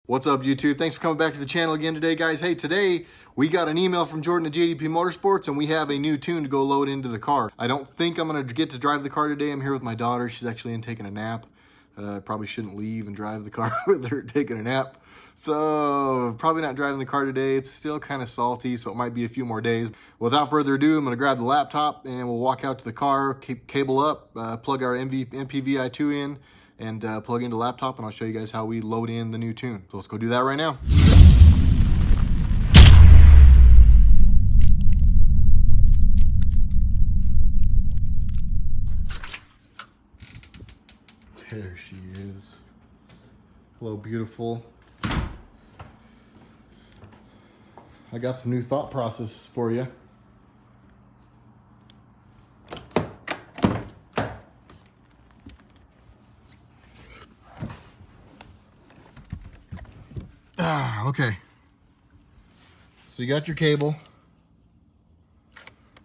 What's up, YouTube? Thanks for coming back to the channel again today, guys. Hey, today we got an email from Jordan at JDP Motorsports, and we have a new tune to go load into the car. I don't think I'm going to get to drive the car today. I'm here with my daughter. She's actually in taking a nap. Probably shouldn't leave and drive the car with her taking a nap. So probably not driving the car today. It's still kind of salty, so it might be a few more days. Without further ado, I'm going to grab the laptop and we'll walk out to the car, cable up, plug our MPVI2 in, and plug into the laptop, and I'll show you guys how we load in the new tune. So let's go do that right now. There she is. Hello, beautiful. I got some new thought processes for you. Okay. So you got your cable.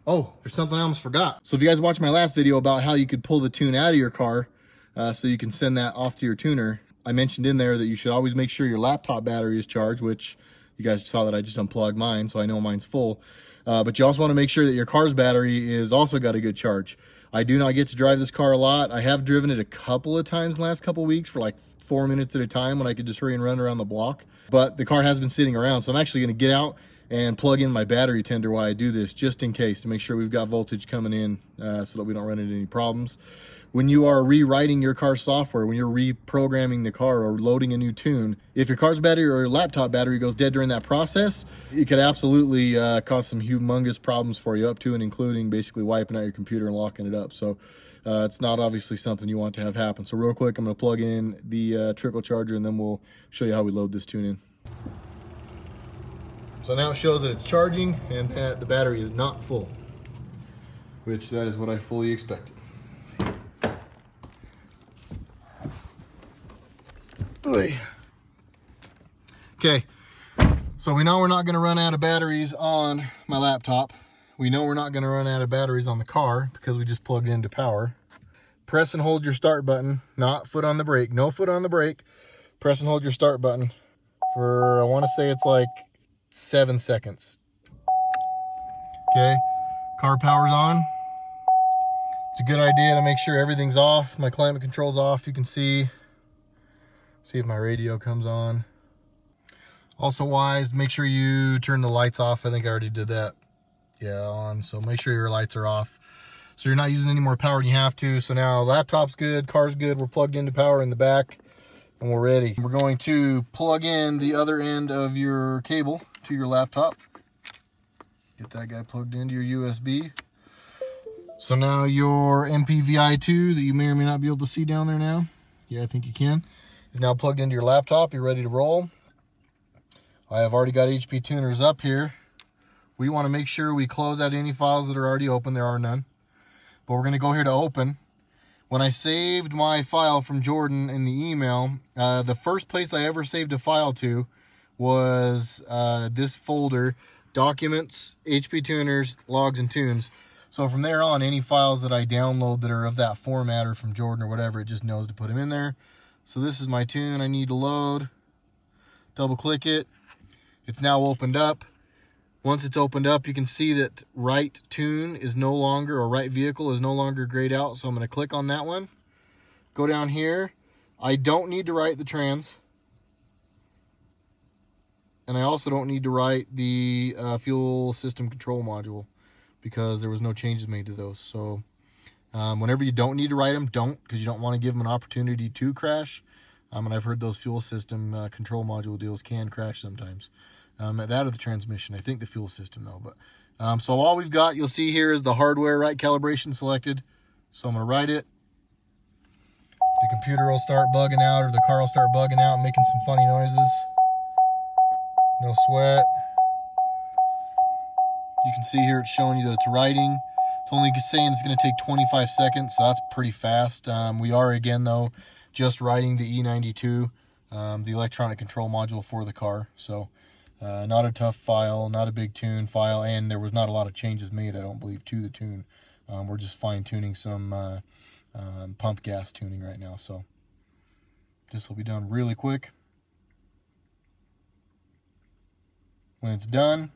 Oh, there's something I almost forgot. So if you guys watched my last video about how you could pull the tune out of your car so you can send that off to your tuner, I mentioned in there that you should always make sure your laptop battery is charged, which you guys saw that I just unplugged mine, so I know mine's full. But you also want to make sure that your car's battery is also got a good charge. I do not get to drive this car a lot. I have driven it a couple of times in the last couple of weeks for like 4 minutes at a time when I could just hurry and run around the block. But the car has been sitting around, so I'm actually going to get out and plug in my battery tender while I do this, just in case, to make sure we've got voltage coming in so that we don't run into any problems. When you are rewriting your car software, when you're reprogramming the car or loading a new tune, if your car's battery or your laptop battery goes dead during that process, it could absolutely cause some humongous problems for you, up to and including basically wiping out your computer and locking it up. So it's not obviously something you want to have happen. So real quick, I'm going to plug in the trickle charger, and then we'll show you how we load this tune in. So now it shows that it's charging and that the battery is not full, which that is what I fully expected. Okay, so we know we're not going to run out of batteries on my laptop. We know we're not going to run out of batteries on the car because we just plugged into power. Press and hold your start button, not foot on the brake. No foot on the brake. Press and hold your start button for, I want to say it's like 7 seconds. Okay, car power's on. It's a good idea to make sure everything's off. My climate control's off. You can see if my radio comes on. Also wise, make sure you turn the lights off. I think I already did that. Yeah, on. So make sure your lights are off, so you're not using any more power than you have to. So now laptop's good, car's good. We're plugged into power in the back, and we're ready. We're going to plug in the other end of your cable to your laptop. Get that guy plugged into your USB. So now your MPVI2 that you may or may not be able to see down there now, yeah, I think you can, is now plugged into your laptop. You're ready to roll. I have already got HP Tuners up here. We want to make sure we close out any files that are already open. There are none. But we're going to go here to open. When I saved my file from Jordan in the email, the first place I ever saved a file to was this folder, Documents, HP Tuners, Logs and Tunes. So from there on, any files that I download that are of that format or from Jordan or whatever, it just knows to put them in there. So this is my tune I need to load. Double click it. It's now opened up. Once it's opened up, you can see that right tune is no longer, or right vehicle is no longer grayed out. So I'm going to click on that one. Go down here. I don't need to write the trans. And I also don't need to write the fuel system control module, because there was no changes made to those. So whenever you don't need to write them, don't, because you don't want to give them an opportunity to crash. And I've heard those fuel system control module deals can crash sometimes. That or the transmission. I think the fuel system though. But so all we've got, you'll see here, is the hardware right calibration selected. So I'm going to write it. The computer will start bugging out, or the car will start bugging out and making some funny noises. No sweat. You can see here it's showing you that it's writing. It's only saying it's going to take 25 seconds, so that's pretty fast. We are, again, though, just writing the E92, the electronic control module for the car. So not a tough file, not a big tune file, and there was not a lot of changes made, I don't believe, to the tune. We're just fine-tuning some pump gas tuning right now, so this will be done really quick. when it's done.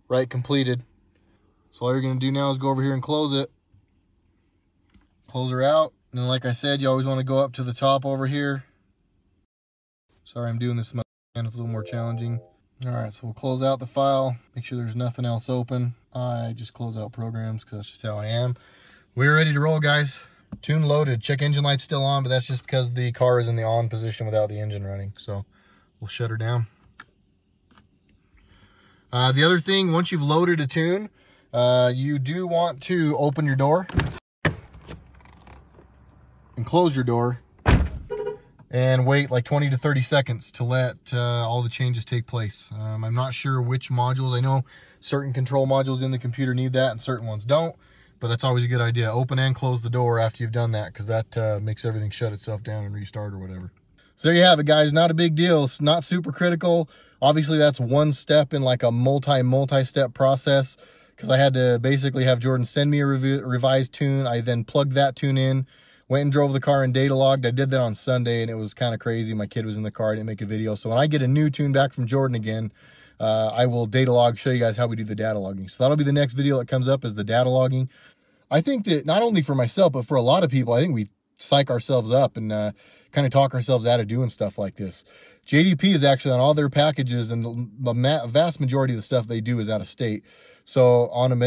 Right, completed. So all you're going to do now is go over here and close it. Close her out. And then like I said, you always want to go up to the top over here. Sorry, I'm doing this with my hand. It's a little more challenging. All right, so we'll close out the file. Make sure there's nothing else open. I just close out programs because that's just how I am. We're ready to roll, guys. Tune loaded. Check engine light's still on, but that's just because the car is in the on position without the engine running. So we'll shut her down. The other thing, once you've loaded a tune, you do want to open your door and close your door and wait like 20 to 30 seconds to let all the changes take place. I'm not sure which modules. I know certain control modules in the computer need that and certain ones don't, but that's always a good idea. Open and close the door after you've done that, because that makes everything shut itself down and restart or whatever. So there you have it, guys. Not a big deal. It's not super critical. Obviously, that's one step in like a multi-step process, because I had to basically have Jordan send me a revised tune. I then plugged that tune in, went and drove the car and data logged. I did that on Sunday, and it was kind of crazy. My kid was in the car. I didn't make a video. So when I get a new tune back from Jordan again, I will data log, show you guys how we do the data logging. So that'll be the next video that comes up, is the data logging. I think that not only for myself, but for a lot of people, I think we psych ourselves up and kind of talk ourselves out of doing stuff like this. JDP is actually on all their packages, and the vast majority of the stuff they do is out of state. So on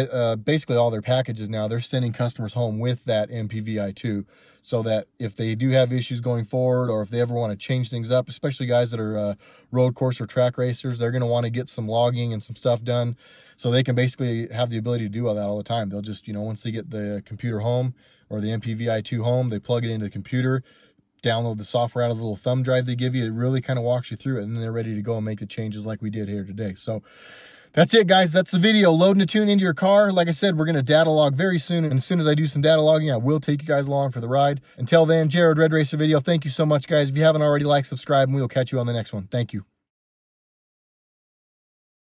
basically all their packages now, they're sending customers home with that MPVI2, so that if they do have issues going forward, or if they ever want to change things up, especially guys that are road course or track racers, they're going to want to get some logging and some stuff done, so they can basically have the ability to do all that all the time. They'll just, once they get the computer home or the MPVI2 home, they plug it into the computer, download the software out of the little thumb drive they give you. It really kind of walks you through it, and then they're ready to go and make the changes like we did here today. So that's it, guys. That's the video. Loading a tune into your car. Like I said, we're going to data log very soon. And as soon as I do some data logging, I will take you guys along for the ride. Until then, Jared, RedRacer video. Thank you so much, guys. If you haven't already, like, subscribe, and we will catch you on the next one. Thank you.